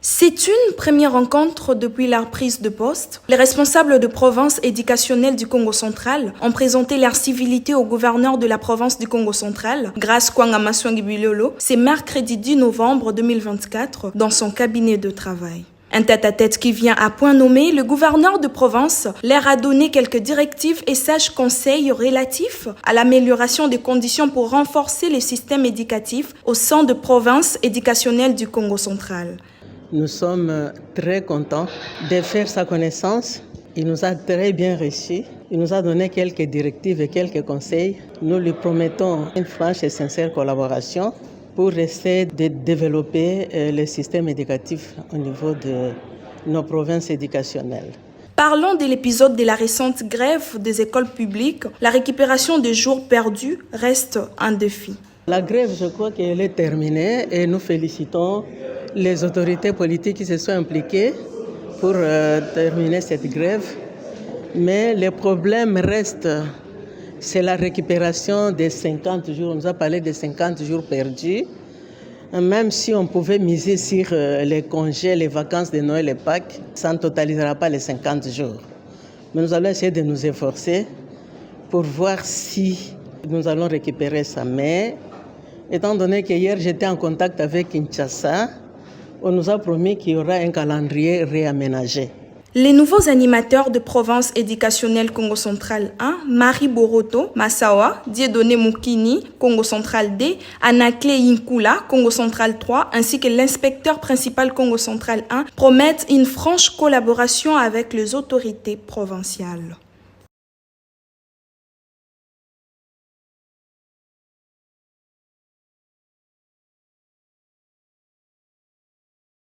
C'est une première rencontre depuis la prise de poste. Les responsables de province éducationnelle du Congo central ont présenté leur civilité au gouverneur de la province du Congo central, Grace Kwanga Maswangi Bilolo, c'est mercredi 10 novembre 2024 dans son cabinet de travail. Un tête-à-tête qui vient à point nommé, le gouverneur de province leur a donné quelques directives et sages conseils relatifs à l'amélioration des conditions pour renforcer le système éducatif au sein de province éducationnelle du Congo central. Nous sommes très contents de faire sa connaissance. Il nous a très bien reçus. Il nous a donné quelques directives et quelques conseils. Nous lui promettons une franche et sincère collaboration pour essayer de développer le système éducatif au niveau de nos provinces éducationnelles. Parlons de l'épisode de la récente grève des écoles publiques. La récupération des jours perdus reste un défi. La grève, je crois qu'elle est terminée et nous félicitons les autorités politiques qui se sont impliquées pour terminer cette grève. Mais le problème reste, c'est la récupération des 50 jours. On nous a parlé des 50 jours perdus. Même si on pouvait miser sur les congés, les vacances de Noël et Pâques, ça ne totalisera pas les 50 jours. Mais nous allons essayer de nous efforcer pour voir si nous allons récupérer ça. Mais étant donné qu'hier j'étais en contact avec Kinshasa, on nous a promis qu'il y aura un calendrier réaménagé. Les nouveaux animateurs de province éducationnelle Congo central 1, Marie Boroto, Massawa, Dieudonné Moukini, Congo central D, Anakle Inkula, Congo central 3, ainsi que l'inspecteur principal Congo central 1, promettent une franche collaboration avec les autorités provinciales.